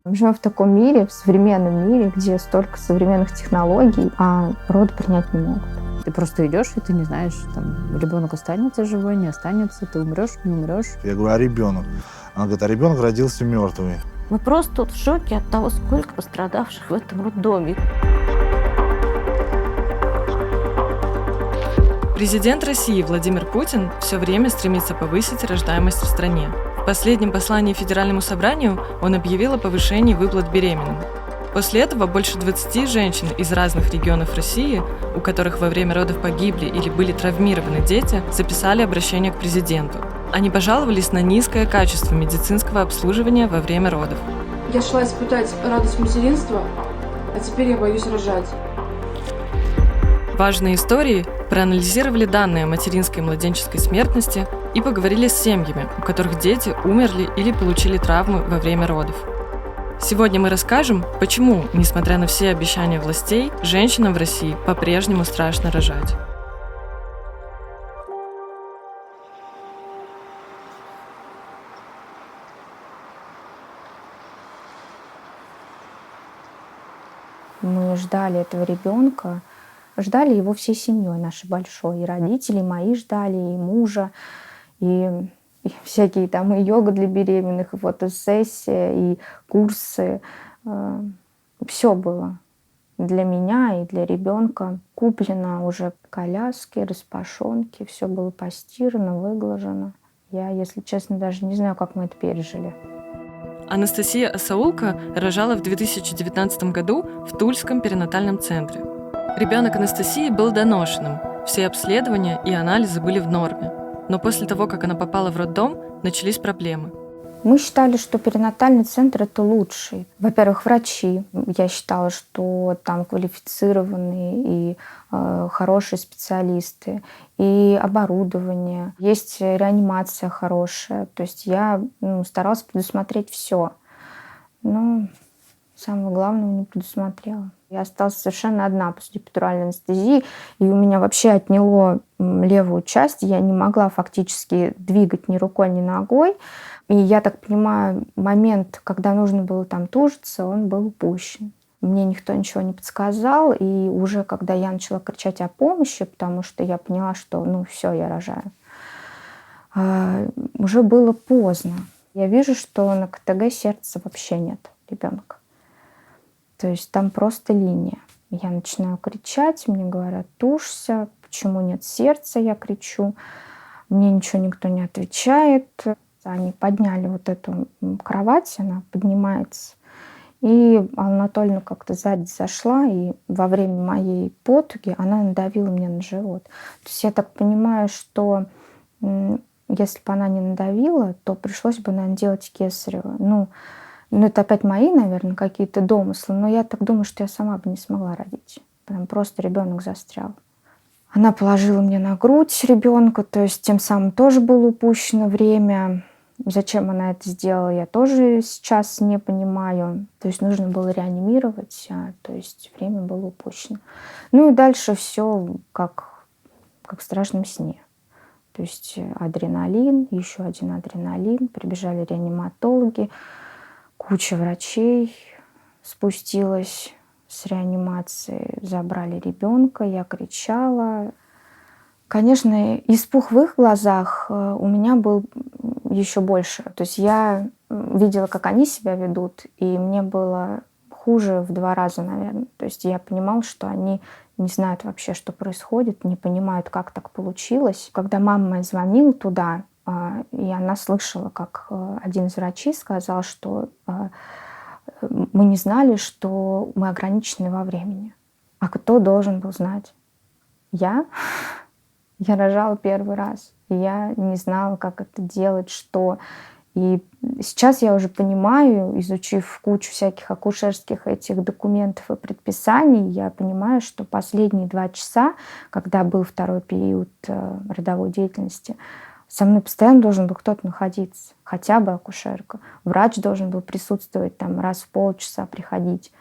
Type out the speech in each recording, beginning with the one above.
Мы живем в таком мире, в современном мире, где столько современных технологий, а роды принять не могут. Ты просто идешь, и ты не знаешь, там, ребенок останется живой, не останется, ты умрешь, не умрешь. Я говорю, а ребенок? Она говорит, а ребенок родился мертвый. Мы просто тут в шоке от того, сколько пострадавших в этом роддоме. Президент России Владимир Путин все время стремится повысить рождаемость в стране. В последнем послании Федеральному собранию он объявил о повышении выплат беременным. После этого больше 20 женщин из разных регионов России, у которых во время родов погибли или были травмированы дети, записали обращение к президенту. Они пожаловались на низкое качество медицинского обслуживания во время родов. Я шла испытать радость материнства, а теперь я боюсь рожать. Важные истории проанализировали данные о материнской и младенческой смертности и поговорили с семьями, у которых дети умерли или получили травмы во время родов. Сегодня мы расскажем, почему, несмотря на все обещания властей, женщинам в России по-прежнему страшно рожать. Мы ждали этого ребенка, ждали его всей семьей нашей большой. И родители мои ждали, и мужа, и всякие там и йога для беременных, и фотосессия, и курсы. Все было для меня и для ребенка. Куплено уже коляски, распашонки, все было постирано, выглажено. Я, если честно, даже не знаю, как мы это пережили. Анастасия Асаулко рожала в 2019 году в Тульском перинатальном центре. Ребенок Анастасии был доношенным, все обследования и анализы были в норме. Но после того, как она попала в роддом, начались проблемы. Мы считали, что перинатальный центр – это лучший. Во-первых, врачи. Я считала, что там квалифицированные и хорошие специалисты, и оборудование. Есть реанимация хорошая. То есть я старалась предусмотреть все. Но самого главного не предусмотрела. Я осталась совершенно одна после эпидуральной анестезии, и у меня вообще отняло левую часть. Я не могла фактически двигать ни рукой, ни ногой. И я так понимаю, момент, когда нужно было там тужиться, он был упущен. Мне никто ничего не подсказал, и уже когда я начала кричать о помощи, потому что я поняла, что все, я рожаю, уже было поздно. Я вижу, что на КТГ сердца вообще нет ребенка. То есть там просто линия. Я начинаю кричать, мне говорят, тушься, почему нет сердца, я кричу. Мне ничего никто не отвечает. Они подняли вот эту кровать, она поднимается. И Алла Анатольевна как-то сзади зашла, и во время моей потуги она надавила мне на живот. То есть я так понимаю, что если бы она не надавила, то пришлось бы, наверное, делать кесарево. Это опять мои, наверное, какие-то домыслы, но я так думаю, что я сама бы не смогла родить. Прям просто ребенок застрял. Она положила мне на грудь ребенка, то есть тем самым тоже было упущено время. Зачем она это сделала, я тоже сейчас не понимаю. То есть нужно было реанимировать, то есть время было упущено. И дальше все как в страшном сне. То есть адреналин, еще один адреналин, прибежали реаниматологи, куча врачей спустилась с реанимации, забрали ребенка, я кричала. Конечно, испуг в их глазах у меня был еще больше. То есть я видела, как они себя ведут, и мне было хуже в 2 раза, наверное. То есть я понимала, что они не знают вообще, что происходит, не понимают, как так получилось. Когда мама моя звонила туда, и она слышала, как один из врачей сказал, что мы не знали, что мы ограничены во времени. А кто должен был знать? Я? Я рожала первый раз. И я не знала, как это делать, что. И сейчас я уже понимаю, изучив кучу всяких акушерских этих документов и предписаний, я понимаю, что последние 2 часа, когда был второй период родовой деятельности, со мной постоянно должен был кто-то находиться, хотя бы акушерка. Врач должен был присутствовать там раз в полчаса, приходить.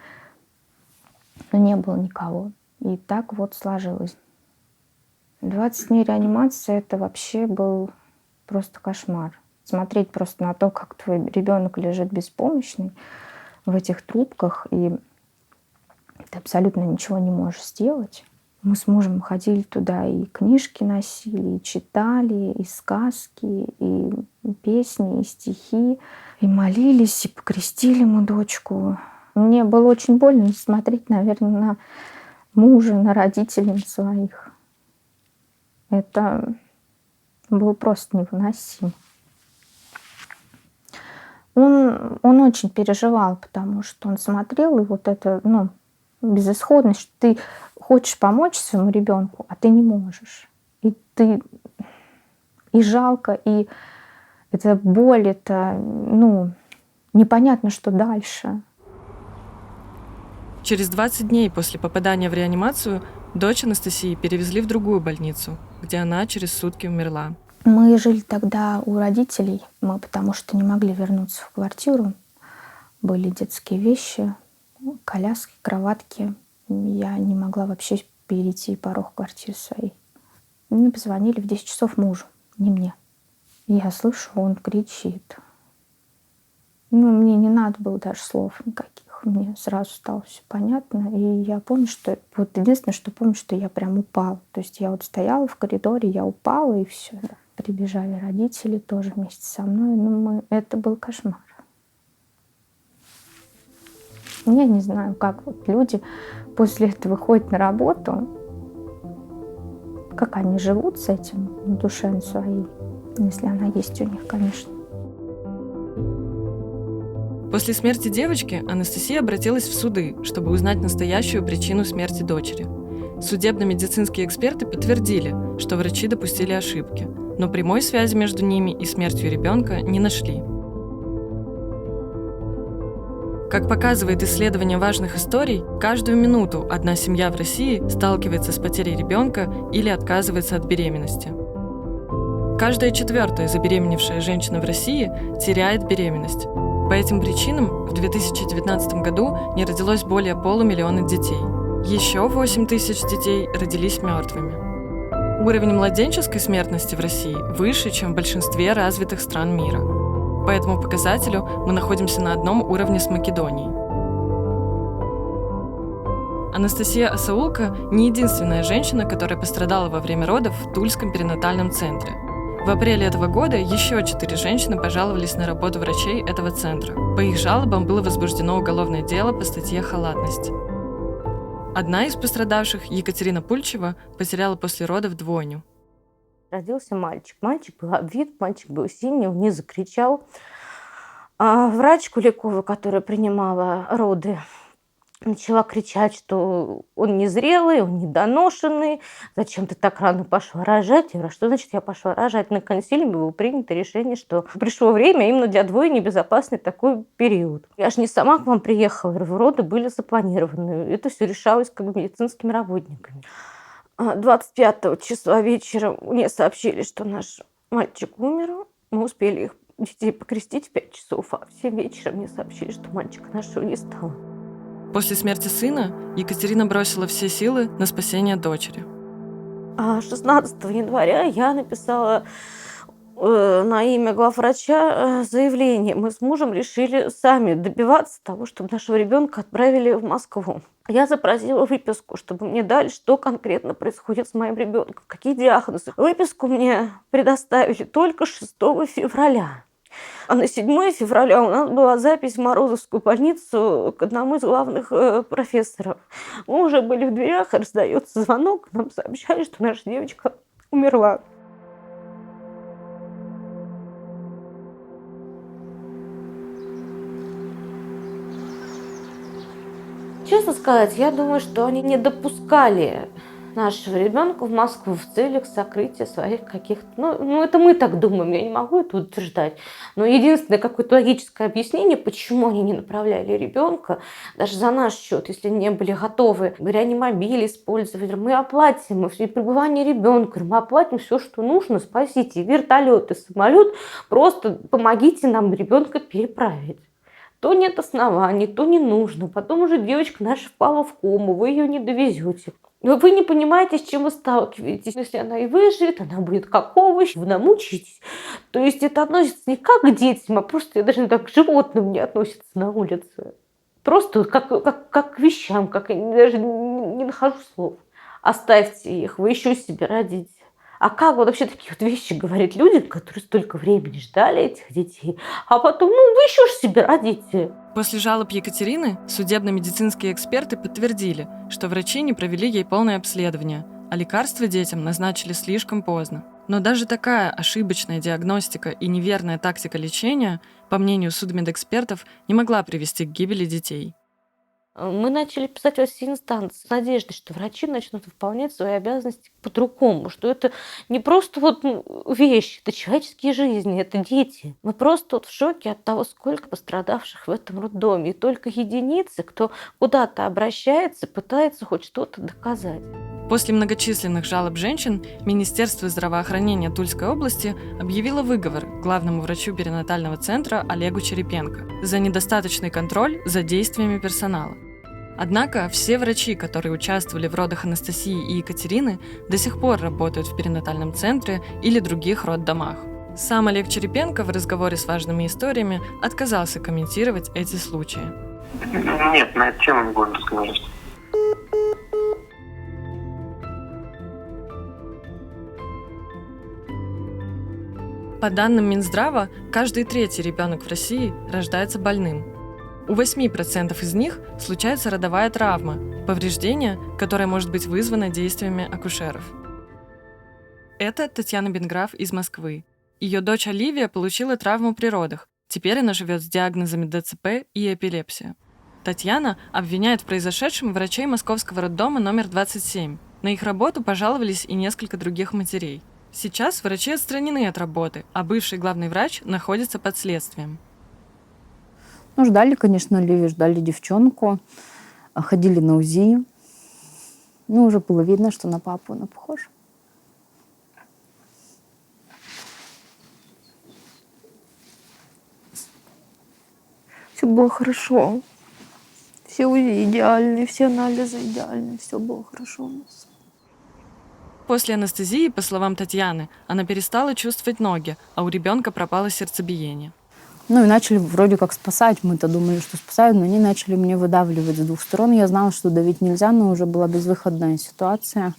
Но не было никого. И так вот сложилось. 20 дней реанимации — это вообще был просто кошмар. Смотреть просто на то, как твой ребенок лежит беспомощный, в этих трубках, и ты абсолютно ничего не можешь сделать. Мы с мужем ходили туда, и книжки носили, и читали, и сказки, и песни, и стихи, и молились, и покрестили мы дочку. Мне было очень больно смотреть, наверное, на мужа, на родителей своих. Это было просто невыносимо. Он очень переживал, потому что он смотрел, и вот это, безысходность, что ты хочешь помочь своему ребенку, а ты не можешь. И жалко, и это боль, это, непонятно, что дальше. Через 20 дней после попадания в реанимацию дочь Анастасии перевезли в другую больницу, где она через сутки умерла. Мы жили тогда у родителей, потому что не могли вернуться в квартиру. Были детские вещи, коляски, кроватки. Я не могла вообще перейти порог квартиры своей. Мне позвонили в 10 часов мужу, не мне. Я слышу, он кричит. Мне не надо было даже слов никаких. Мне сразу стало все понятно. И я помню, что... Вот единственное, что помню, что я прям упала. То есть я стояла в коридоре, я упала, и все. Прибежали родители тоже вместе со мной. Это был кошмар. Я не знаю, как люди после этого ходят на работу, как они живут с этим на душе своей, если она есть у них, конечно. После смерти девочки Анастасия обратилась в суды, чтобы узнать настоящую причину смерти дочери. Судебно-медицинские эксперты подтвердили, что врачи допустили ошибки, но прямой связи между ними и смертью ребенка не нашли. Как показывает исследование важных историй, каждую минуту одна семья в России сталкивается с потерей ребенка или отказывается от беременности. Каждая четвертая забеременевшая женщина в России теряет беременность. По этим причинам в 2019 году не родилось более 500 000 детей. Еще 8 тысяч детей родились мертвыми. Уровень младенческой смертности в России выше, чем в большинстве развитых стран мира. По этому показателю мы находимся на одном уровне с Македонией. Анастасия Асаулко не единственная женщина, которая пострадала во время родов в Тульском перинатальном центре. В апреле этого года еще 4 женщины пожаловались на работу врачей этого центра. По их жалобам было возбуждено уголовное дело по статье «Халатность». Одна из пострадавших, Екатерина Пульчева, потеряла после родов двойню. Родился мальчик. Мальчик был обвит, мальчик был синий, он не закричал. А врач Куликова, которая принимала роды, начала кричать, что он незрелый, он недоношенный, зачем ты так рано пошла рожать? Я говорю, что значит я пошла рожать? На консилиуме было принято решение, что пришло время именно для двойни безопасный такой период. Я же не сама к вам приехала, роды были запланированы. Это все решалось медицинскими работниками. 25 числа вечером мне сообщили, что наш мальчик умер. Мы успели их детей покрестить в 5 часов, а в 7 вечера мне сообщили, что мальчика нашего не стало. После смерти сына Екатерина бросила все силы на спасение дочери. 16 января я написала на имя главврача заявление. Мы с мужем решили сами добиваться того, чтобы нашего ребенка отправили в Москву. Я запросила выписку, чтобы мне дали, что конкретно происходит с моим ребенком, какие диагнозы. Выписку мне предоставили только 6 февраля. А на 7 февраля у нас была запись в Морозовскую больницу к одному из главных профессоров. Мы уже были в дверях, раздается звонок, нам сообщали, что наша девочка умерла. Честно сказать, я думаю, что они не допускали нашего ребенка в Москву в целях сокрытия своих каких-то... это мы так думаем, я не могу это утверждать. Но единственное какое-то логическое объяснение, почему они не направляли ребенка, даже за наш счет, если не были готовы, реанимобиль использовать, мы оплатим и пребывание ребенка, мы оплатим все, что нужно, спасите, вертолет и самолет, просто помогите нам ребенка переправить. То нет оснований, то не нужно. Потом уже девочка наша впала в кому, вы ее не довезете. Но вы не понимаете, с чем вы сталкиваетесь. Если она и выживет, она будет как овощ, вы намучаетесь. То есть это относится не как к детям, а просто даже так к животным не относится на улице. Просто вот как к вещам, как я даже не нахожу слов. Оставьте их, вы еще себе родите. А как вот вообще такие вот вещи говорить людям, которые столько времени ждали этих детей, а потом, ну, вы еще ж себе родите. После жалоб Екатерины судебно-медицинские эксперты подтвердили, что врачи не провели ей полное обследование, а лекарства детям назначили слишком поздно. Но даже такая ошибочная диагностика и неверная тактика лечения, по мнению судмедэкспертов, не могла привести к гибели детей. Мы начали писать во все инстанции с надеждой, что врачи начнут выполнять свои обязанности по-другому, что это не просто вот вещи, это человеческие жизни, это дети. Мы просто вот в шоке от того, сколько пострадавших в этом роддоме. И только единицы, кто куда-то обращается, пытается хоть что-то доказать. После многочисленных жалоб женщин Министерство здравоохранения Тульской области объявило выговор главному врачу перинатального центра Олегу Черепенко за недостаточный контроль за действиями персонала. Однако все врачи, которые участвовали в родах Анастасии и Екатерины, до сих пор работают в перинатальном центре или других роддомах. Сам Олег Черепенко в разговоре с важными историями отказался комментировать эти случаи. Нет, на эту тему не будем разговаривать. По данным Минздрава, каждый третий ребенок в России рождается больным. У 8% из них случается родовая травма, повреждение, которое может быть вызвано действиями акушеров. Это Татьяна Бенграф из Москвы. Ее дочь Оливия получила травму при родах. Теперь она живет с диагнозами ДЦП и эпилепсия. Татьяна обвиняет в произошедшем врачей московского роддома номер 27. На их работу пожаловались и несколько других матерей. Сейчас врачи отстранены от работы, а бывший главный врач находится под следствием. Ну, ждали, конечно, Оливию, ждали девчонку. Ходили на УЗИ. Ну, уже было видно, что на папу она похожа. Все было хорошо. Все УЗИ идеальные, все анализы идеальные. Все было хорошо у нас. После анестезии, по словам Татьяны, она перестала чувствовать ноги, а у ребенка пропало сердцебиение. Ну и начали вроде как спасать. Мы-то думали, что спасают, но они начали мне выдавливать с двух сторон. Я знала, что давить нельзя, но уже была безвыходная ситуация.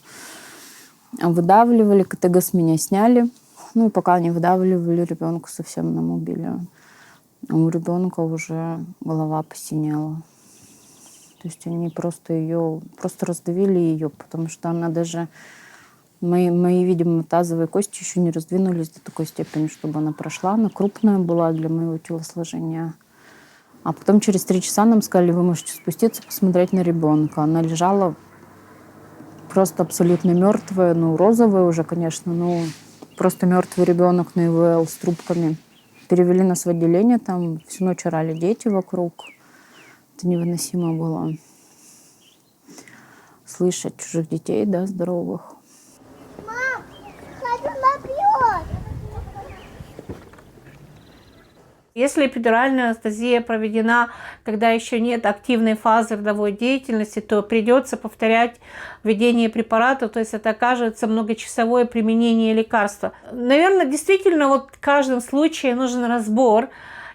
Выдавливали, КТГ с меня сняли. Ну и пока они выдавливали, ребенка совсем нам убили. А у ребенка уже голова посинела. То есть они просто раздавили ее, потому что она даже... Мои, видимо, тазовые кости еще не раздвинулись до такой степени, чтобы она прошла. Она крупная была для моего телосложения. А потом через 3 часа нам сказали, вы можете спуститься, посмотреть на ребенка. Она лежала просто абсолютно мертвая, ну, розовая уже, конечно, но просто мертвый ребенок на ИВЛ с трубками. Перевели нас в отделение, там всю ночь орали дети вокруг. Это невыносимо было. Слышать чужих детей, да, здоровых. Если эпидуральная анестезия проведена, когда еще нет активной фазы родовой деятельности, то придется повторять введение препарата, то есть это окажется многочасовое применение лекарства. Наверное, действительно, вот в каждом случае нужен разбор.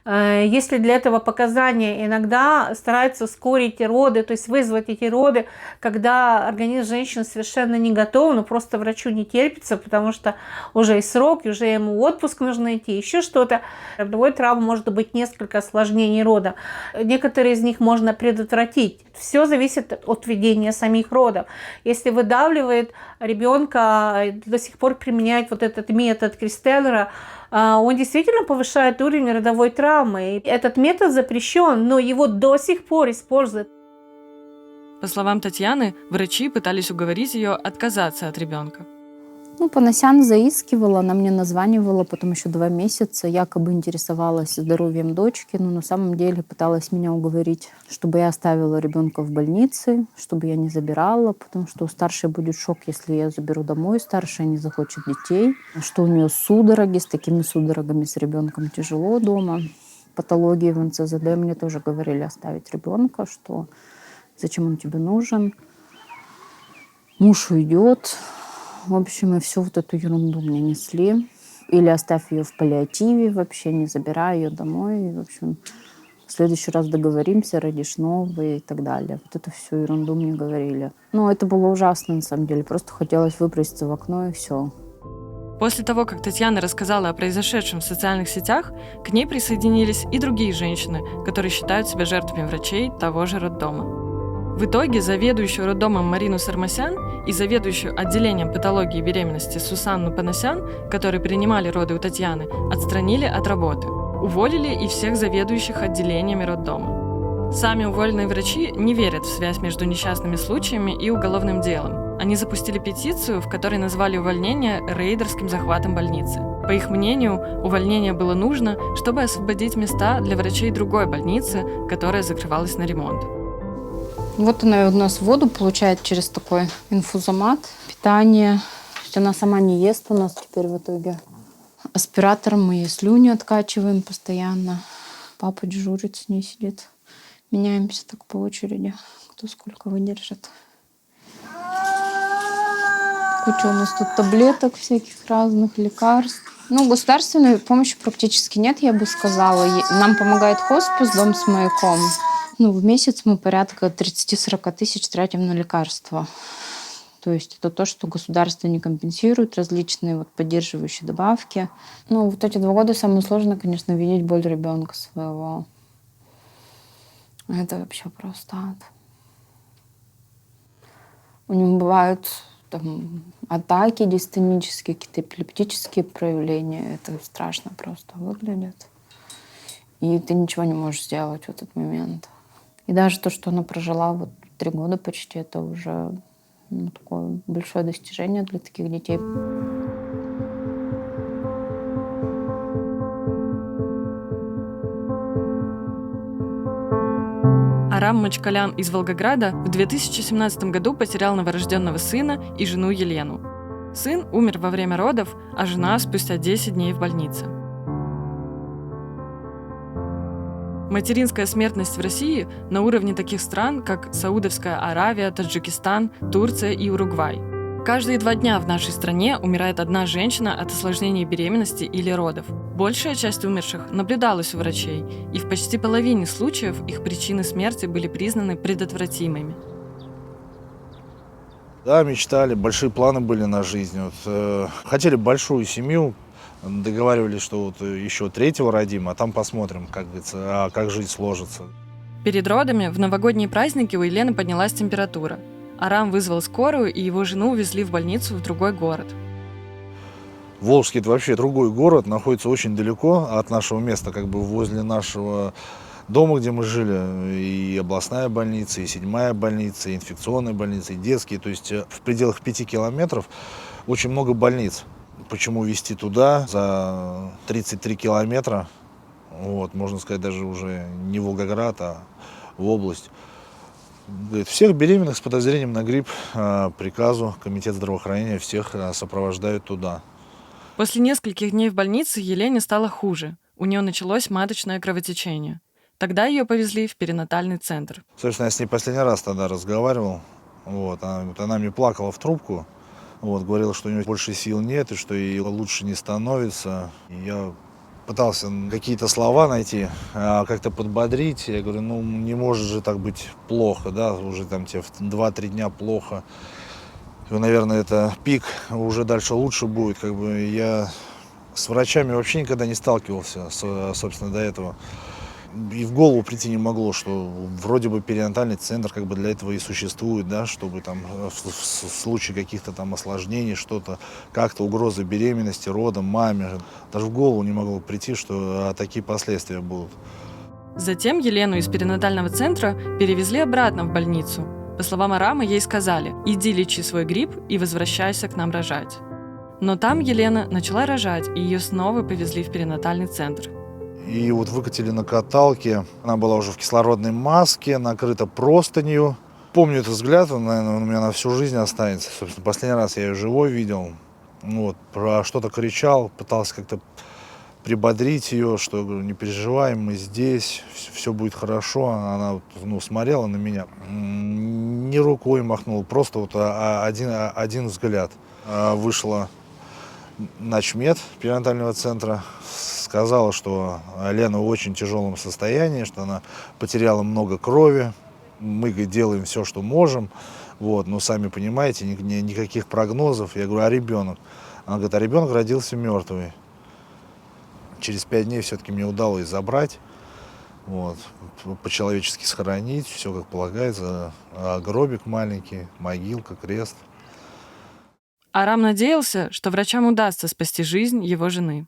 Если для этого показания, иногда стараются ускорить роды, то есть вызвать эти роды, когда организм женщины совершенно не готов, но просто врачу не терпится, потому что уже и срок, и уже ему отпуск нужно идти, еще что-то. Родовой травмы может быть несколько осложнений рода. Некоторые из них можно предотвратить. Все зависит от ведения самих родов. Если выдавливает ребенка, до сих пор применяет вот этот метод Кристеллера, он действительно повышает уровень родовой травмы. Этот метод запрещен, но его до сих пор используют. По словам Татьяны, врачи пытались уговорить ее отказаться от ребенка. Ну, Панасян заискивала, она мне названивала потом еще 2 месяца, якобы интересовалась здоровьем дочки, но на самом деле пыталась меня уговорить, чтобы я оставила ребенка в больнице, чтобы я не забирала, потому что у старшей будет шок, если я заберу домой, старшая не захочет детей, что у нее судороги, с такими судорогами с ребенком тяжело дома. Патологии в НЦЗД мне тоже говорили оставить ребенка, что зачем он тебе нужен, муж уйдет. В общем, и всю вот эту ерунду мне несли. Или оставь ее в паллиативе, вообще не забирай ее домой. И, в общем, В следующий раз договоримся, родишь новый и так далее. Вот эту всю ерунду мне говорили. Ну, это было ужасно, на самом деле. Просто хотелось выброситься в окно и все. После того, как Татьяна рассказала о произошедшем в социальных сетях, к ней присоединились и другие женщины, которые считают себя жертвами врачей того же роддома. В итоге заведующую роддомом Марину Сармасян и заведующую отделением патологии и беременности Сусанну Панасян, которые принимали роды у Татьяны, отстранили от работы. Уволили и всех заведующих отделениями роддома. Сами уволенные врачи не верят в связь между несчастными случаями и уголовным делом. Они запустили петицию, в которой назвали увольнение рейдерским захватом больницы. По их мнению, увольнение было нужно, чтобы освободить места для врачей другой больницы, которая закрывалась на ремонт. Вот она у нас воду получает через такой инфузомат, питание. То есть она сама не ест у нас теперь в итоге. Аспиратором мы ей слюни откачиваем постоянно. Папа дежурит, с ней сидит. Меняемся так по очереди, кто сколько выдержит. Куча у нас тут таблеток всяких разных, лекарств. Ну, государственной помощи практически нет, я бы сказала. Нам помогает хоспис, дом с маяком. Ну, в месяц мы порядка 30-40 тысяч тратим на лекарства. То есть это то, что государство не компенсирует, различные вот поддерживающие добавки. Ну, вот эти 2 года самое сложное, конечно, видеть боль ребенка своего. Это вообще просто ад. У него бывают там атаки дистонические, какие-то эпилептические проявления. Это страшно просто выглядит. И ты ничего не можешь сделать в этот момент. И даже то, что она прожила вот 3 года почти, это уже такое большое достижение для таких детей. Арам Мачкалян из Волгограда в 2017 году потерял новорожденного сына и жену Елену. Сын умер во время родов, а жена спустя 10 дней в больнице. Материнская смертность в России на уровне таких стран, как Саудовская Аравия, Таджикистан, Турция и Уругвай. Каждые 2 дня в нашей стране умирает 1 женщина от осложнений беременности или родов. Большая часть умерших наблюдалась у врачей, и в почти половине случаев их причины смерти были признаны предотвратимыми. Да, мечтали, большие планы были на жизнь. Вот, хотели большую семью, договаривались, что вот еще 3-го родим, а там посмотрим, как говорится, как жизнь сложится. Перед родами в новогодние праздники у Елены поднялась температура. Арам вызвал скорую, и его жену увезли в больницу в другой город. Волжский – это вообще другой город, находится очень далеко от нашего места, как бы возле нашего дома, где мы жили. И областная больница, и 7-я больница, и инфекционная больница, и детские. То есть в пределах 5 километров очень много больниц. Почему везти туда за 33 километра, вот, можно сказать, даже уже не Волгоград, а в область. Говорит, всех беременных с подозрением на грипп приказу Комитет здравоохранения всех сопровождают туда. После нескольких дней в больнице Елене стало хуже. У нее началось маточное кровотечение. Тогда ее повезли в перинатальный центр. Собственно, я с ней последний раз тогда разговаривал. Вот, она мне плакала в трубку. Вот, говорила, что у нее больше сил нет и что ей лучше не становится. И я пытался какие-то слова найти, как-то подбодрить. Я говорю, ну не может же так быть плохо, да, уже там тебе 2-3 дня плохо. И, наверное, это пик, уже дальше лучше будет. Как бы я с врачами вообще никогда не сталкивался, собственно, до этого. И в голову прийти не могло, что вроде бы перинатальный центр как бы для этого и существует, да, чтобы там в случае каких-то там осложнений, что-то, как-то угрозы беременности, родом, маме. Даже в голову не могло прийти, что такие последствия будут. Затем Елену из перинатального центра перевезли обратно в больницу. По словам Арама, ей сказали: «Иди лечи свой грипп и возвращайся к нам рожать». Но там Елена начала рожать, и ее снова повезли в перинатальный центр. И вот выкатили на каталке. Она была уже в кислородной маске, накрыта простынью. Помню этот взгляд, он, наверное, у меня на всю жизнь останется. Собственно, последний раз я ее живой видел. Вот, про что-то кричал, пытался как-то прибодрить ее, что, говорю, не переживай, мы здесь, все будет хорошо. Она смотрела на меня, ни рукой махнула, просто вот один взгляд. Вышла начмед перинатального центра, сказала, что Лена в очень тяжелом состоянии, что она потеряла много крови. Мы, говорит, делаем все, что можем. Вот, но сами понимаете, никаких прогнозов. Я говорю, а ребенок? Она говорит, а ребенок родился мертвый. Через 5 дней все-таки мне удалось забрать, вот, по-человечески сохранить, все как полагается. Гробик маленький, могилка, крест. Арам надеялся, что врачам удастся спасти жизнь его жены.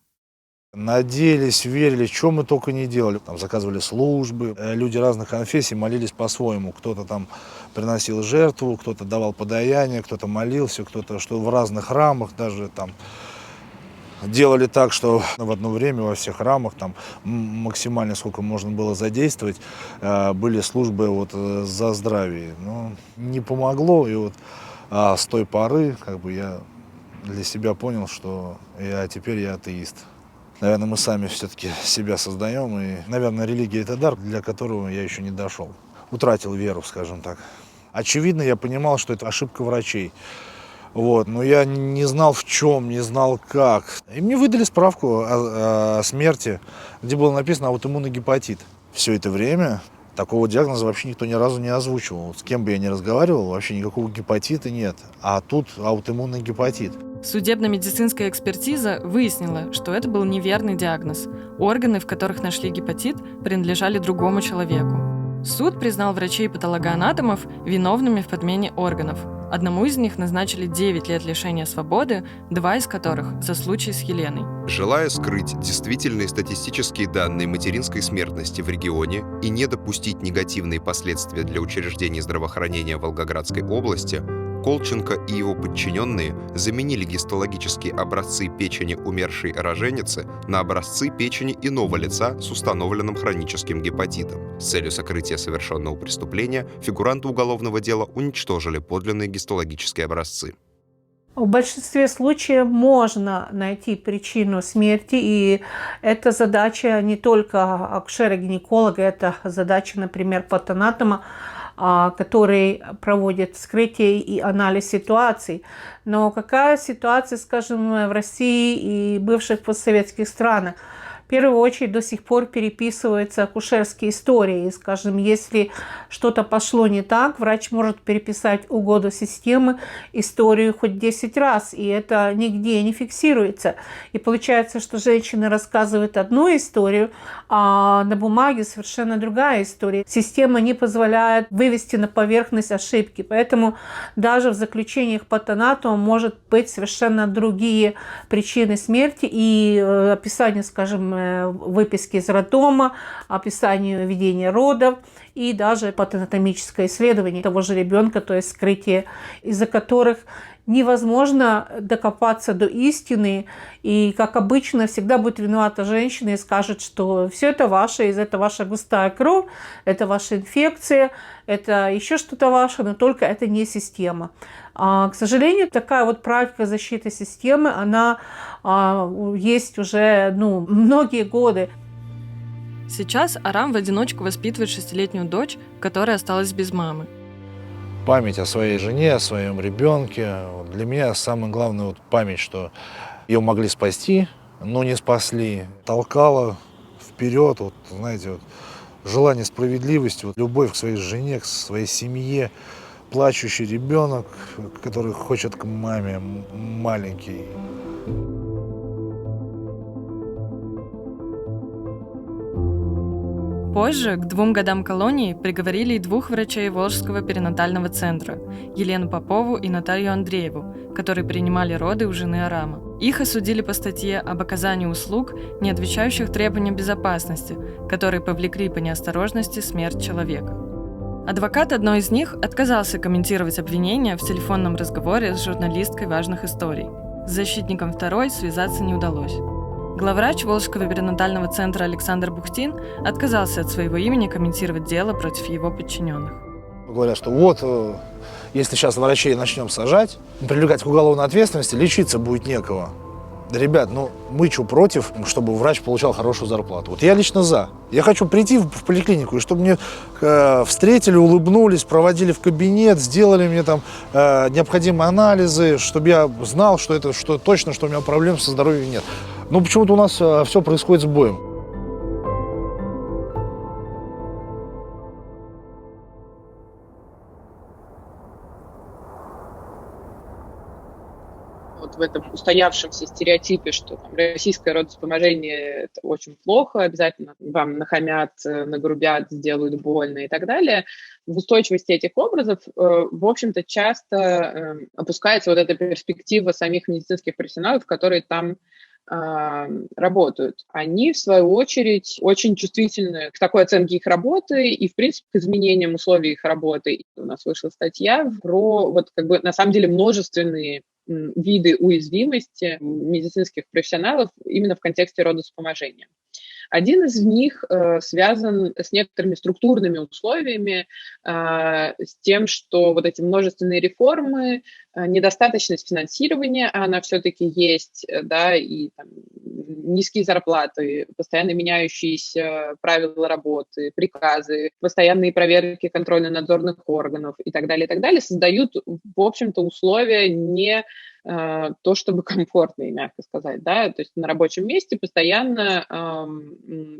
Надеялись, верили, что мы только не делали. Там заказывали службы, люди разных конфессий молились по-своему. Кто-то там приносил жертву, кто-то давал подаяние, кто-то молился, кто-то что в разных храмах даже там делали так, что в одно время во всех храмах там максимально сколько можно было задействовать, были службы вот за здравие. Но не помогло, и вот с той поры как бы я для себя понял, что теперь я атеист. Наверное, мы сами все-таки себя создаем, и, наверное, религия – это дар, для которого я еще не дошел. Утратил веру, скажем так. Очевидно, я понимал, что это ошибка врачей. Вот, но я не знал в чем, не знал как. И мне выдали справку о смерти, где было написано аутоиммунный гепатит. Все это время такого диагноза вообще никто ни разу не озвучивал. С кем бы я ни разговаривал, вообще никакого гепатита нет. А тут аутоиммунный гепатит. Судебно-медицинская экспертиза выяснила, что это был неверный диагноз. Органы, в которых нашли гепатит, принадлежали другому человеку. Суд признал врачей-патологоанатомов виновными в подмене органов. Одному из них назначили 9 лет лишения свободы, 2 из которых за случай с Еленой. Желая скрыть действительные статистические данные материнской смертности в регионе и не допустить негативные последствия для учреждений здравоохранения Волгоградской области, Колченко и его подчиненные заменили гистологические образцы печени умершей роженицы на образцы печени иного лица с установленным хроническим гепатитом. С целью сокрытия совершенного преступления фигуранты уголовного дела уничтожили подлинные гистологические образцы. В большинстве случаев можно найти причину смерти, и это задача не только акушера-гинеколога, это задача, например, патанатома, который проводит вскрытие и анализ ситуаций. Но какая ситуация, скажем, в России и бывших постсоветских странах? В первую очередь до сих пор переписываются акушерские истории. И, скажем, если что-то пошло не так, врач может переписать угоду системы историю хоть 10 раз, и это нигде не фиксируется. И получается, что женщина рассказывает одну историю, а на бумаге совершенно другая история. Система не позволяет вывести на поверхность ошибки, поэтому даже в заключениях патанатома может быть совершенно другие причины смерти, и описание, скажем, выписки из роддома, описание ведения родов и даже патанатомическое исследование того же ребенка, то есть вскрытие, из-за которых невозможно докопаться до истины. И, как обычно, всегда будет виновата женщина и скажет, что все это ваше, это ваша густая кровь, это ваша инфекция, это еще что-то ваше, но только это не система. К сожалению, такая вот практика защиты системы, она есть уже многие годы. Сейчас Арам в одиночку воспитывает 6-летнюю дочь, которая осталась без мамы. Память о своей жене, о своем ребенке. Для меня самое главное память, что ее могли спасти, но не спасли. Толкала вперед, знаете, желание справедливости, любовь к своей жене, к своей семье. Плачущий ребенок, который хочет к маме, маленький. Позже к 2 годам колонии приговорили и 2 врачей Волжского перинатального центра – Елену Попову и Наталью Андрееву, которые принимали роды у жены Арама. Их осудили по статье об оказании услуг, не отвечающих требованиям безопасности, которые повлекли по неосторожности смерть человека. Адвокат одной из них отказался комментировать обвинения в телефонном разговоре с журналисткой важных историй. С защитником второй связаться не удалось. Главврач Волжского перинатального центра Александр Бухтин отказался от своего имени комментировать дело против его подчиненных. Говорят, что если сейчас врачей начнем сажать, привлекать к уголовной ответственности, лечиться будет некого. Да, ребят, мы что, против, чтобы врач получал хорошую зарплату? Я лично за. Я хочу прийти в поликлинику, и чтобы мне встретили, улыбнулись, проводили в кабинет, сделали мне там необходимые анализы, чтобы я знал, что точно, что у меня проблем со здоровьем нет. Но почему-то у нас все происходит с боем. Вот в этом устоявшемся стереотипе, что там, российское родовспоможение – это очень плохо, обязательно вам нахамят, нагрубят, сделают больно и так далее. В устойчивости этих образов, в общем-то, часто опускается вот эта перспектива самих медицинских профессионалов, которые там работают. Они, в свою очередь, очень чувствительны к такой оценке их работы и, в принципе, к изменениям условий их работы. У нас вышла статья про, вот, как бы, на самом деле, множественные виды уязвимости медицинских профессионалов именно в контексте родовспоможения. Один из них связан с некоторыми структурными условиями, с тем, что вот эти множественные реформы, недостаточность финансирования, она все-таки есть, да, и там, низкие зарплаты, постоянно меняющиеся правила работы, приказы, постоянные проверки контрольно-надзорных органов и так далее, создают, в общем-то, условия не то, чтобы комфортные, мягко сказать, да, то есть на рабочем месте постоянно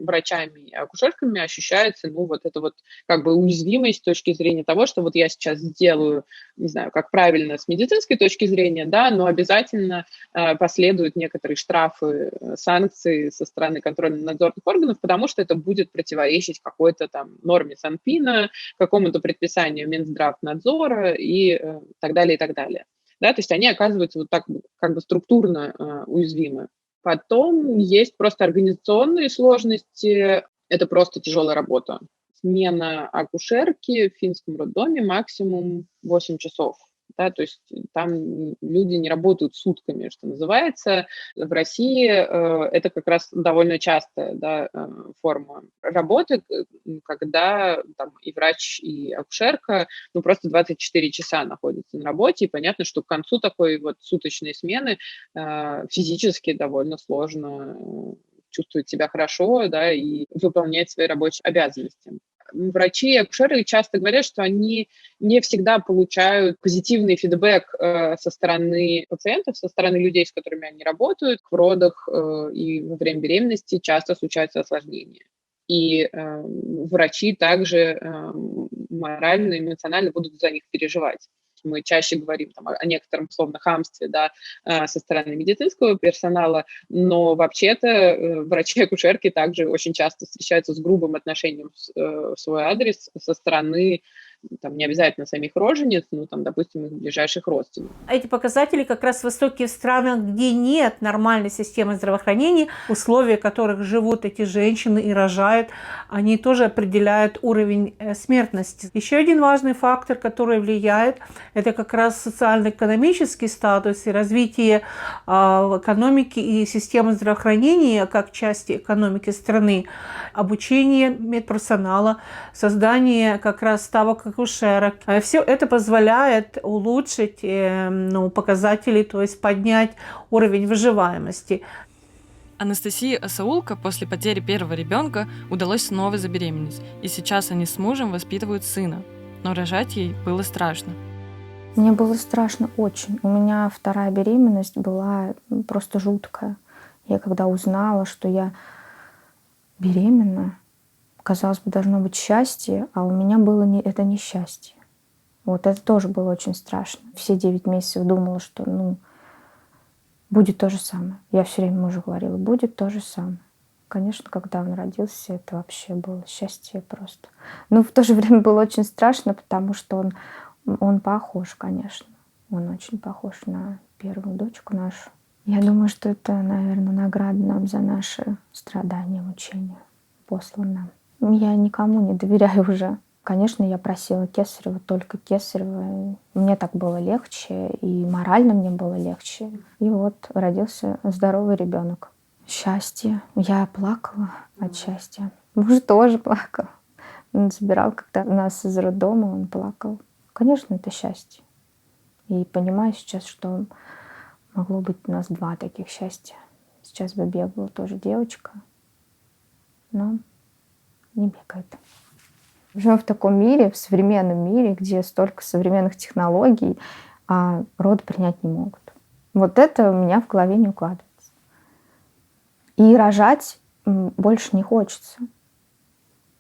врачами и акушерками ощущается, ну, вот эта вот как бы уязвимость с точки зрения того, что вот я сейчас сделаю, не знаю, как правильно с медицинской точки зрения, да, но обязательно последуют некоторые штрафы, санкции со стороны контрольно-надзорных органов, потому что это будет противоречить какой-то там норме Санпина, какому-то предписанию Минздравнадзора и так далее, и так далее. Да, то есть они оказываются вот так как бы структурно уязвимы. Потом есть просто организационные сложности, это просто тяжелая работа. Смена акушерки в финском роддоме максимум 8 часов. Да, то есть там люди не работают сутками, что называется. В России это как раз довольно частая, да, форма работы, когда там и врач, и акушерка ну, просто 24 часа находятся на работе, и понятно, что к концу такой вот суточной смены физически довольно сложно чувствовать себя хорошо, да, и выполнять свои рабочие обязанности. Врачи и акушеры часто говорят, что они не всегда получают позитивный фидбэк со стороны пациентов, со стороны людей, с которыми они работают. В родах и во время беременности часто случаются осложнения. И врачи также морально, эмоционально будут за них переживать. Мы чаще говорим там, о некотором условно хамстве, да, со стороны медицинского персонала, но вообще-то врачи и акушерки также очень часто встречаются с грубым отношением в свой адрес со стороны там, не обязательно самих рожениц, но, там, допустим, их ближайших родственников. Эти показатели как раз высокие в странах, где нет нормальной системы здравоохранения, условия, в которых живут эти женщины и рожают, они тоже определяют уровень смертности. Еще один важный фактор, который влияет, это как раз социально-экономический статус и развитие экономики и системы здравоохранения как части экономики страны, обучение медперсонала, создание как раз ставок акушерок. Все это позволяет улучшить показатели, то есть поднять уровень выживаемости. Анастасии Асаулко после потери первого ребенка удалось снова забеременеть, и сейчас они с мужем воспитывают сына. Но рожать ей было страшно. Мне было страшно очень. У меня вторая беременность была просто жуткая. Я когда узнала, что я беременна, казалось бы, должно быть счастье, а у меня было это несчастье. Вот это тоже было очень страшно. Все 9 месяцев думала, что будет то же самое. Я все время мужу говорила, будет то же самое. Конечно, когда он родился, это вообще было счастье просто. Но в то же время было очень страшно, потому что он похож, конечно. Он очень похож на первую дочку нашу. Я думаю, что это, наверное, награда нам за наши страдания, мучения, послано нам. Я никому не доверяю уже. Конечно, я просила кесарево, только кесарево. Мне так было легче, и морально мне было легче. И вот родился здоровый ребенок. Счастье. Я плакала от счастья. Муж тоже плакал. Он забирал, когда нас из роддома, он плакал. Конечно, это счастье. И понимаю сейчас, что могло быть у нас 2 таких счастья. Сейчас бы бегала тоже девочка, но не бегает. Живем в таком мире, в современном мире, где столько современных технологий, а роды принять не могут. Вот это у меня в голове не укладывается. И рожать больше не хочется.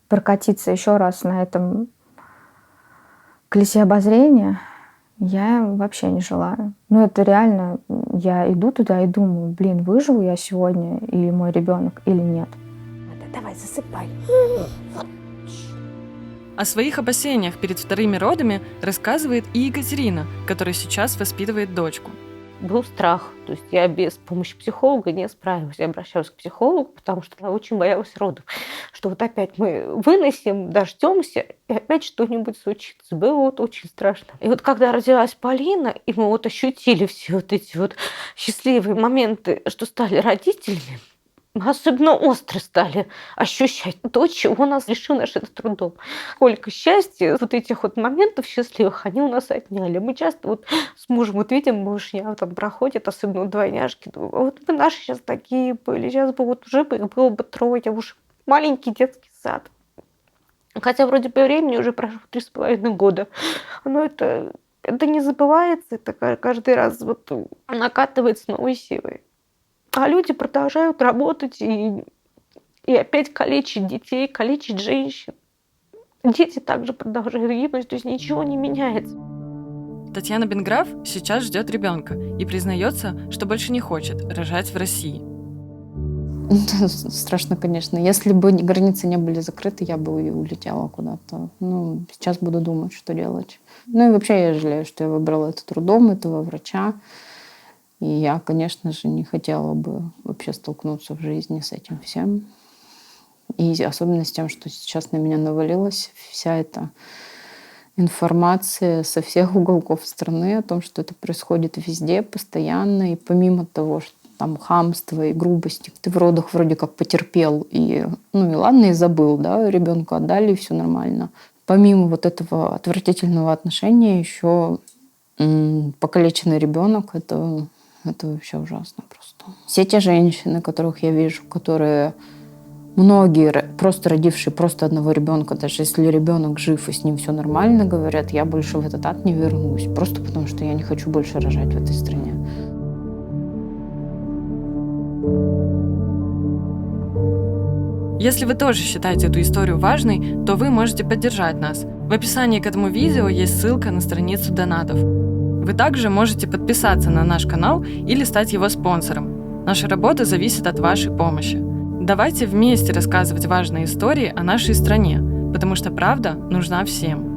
Прокатиться еще раз на этом колесе обозрения я вообще не желаю. Ну, это реально, я иду туда и думаю, блин, выживу я сегодня или мой ребенок, или нет. Давай, засыпай. О своих опасениях перед вторыми родами рассказывает и Екатерина, которая сейчас воспитывает дочку. Был страх. То есть я без помощи психолога не справилась. Я обращалась к психологу, потому что я очень боялась родов. Что вот опять мы выносим, дождемся, и опять что-нибудь случится. Было вот очень страшно. И вот когда родилась Полина, и мы вот ощутили все вот эти вот счастливые моменты, что стали родителями, мы особенно остро стали ощущать то, чего нас лишил наш этот трудом. Сколько счастья, вот этих вот моментов счастливых они у нас отняли. Мы часто вот с мужем вот видим, малышня там проходит, особенно двойняшки. Вот мы наши сейчас такие были, сейчас бы вот уже было бы 3, уже маленький детский сад. Хотя вроде бы времени уже прошло 3,5 года. Но это не забывается, это каждый раз вот накатывает с новой силой. А люди продолжают работать и опять калечить детей, калечить женщин. Дети также продолжают гибнуть, то есть ничего не меняется. Татьяна Бенграф сейчас ждет ребенка и признается, что больше не хочет рожать в России. Страшно, конечно. Если бы границы не были закрыты, я бы улетела куда-то. Ну, сейчас буду думать, что делать. Ну и вообще я жалею, что я выбрала этот роддом, этого врача. И я, конечно же, не хотела бы вообще столкнуться в жизни с этим всем. И особенно с тем, что сейчас на меня навалилась вся эта информация со всех уголков страны о том, что это происходит везде, постоянно. И помимо того, что там хамство и грубости, ты в родах вроде как потерпел. И ладно, и забыл, да, ребенку отдали, и все нормально. Помимо вот этого отвратительного отношения, еще покалеченный ребенок — это вообще ужасно просто. Все те женщины, которых я вижу, которые многие, просто родившие просто одного ребенка, даже если ребенок жив и с ним все нормально, говорят, я больше в этот ад не вернусь, просто потому что я не хочу больше рожать в этой стране. Если вы тоже считаете эту историю важной, то вы можете поддержать нас. В описании к этому видео есть ссылка на страницу донатов. Вы также можете подписаться на наш канал или стать его спонсором. Наша работа зависит от вашей помощи. Давайте вместе рассказывать важные истории о нашей стране, потому что правда нужна всем.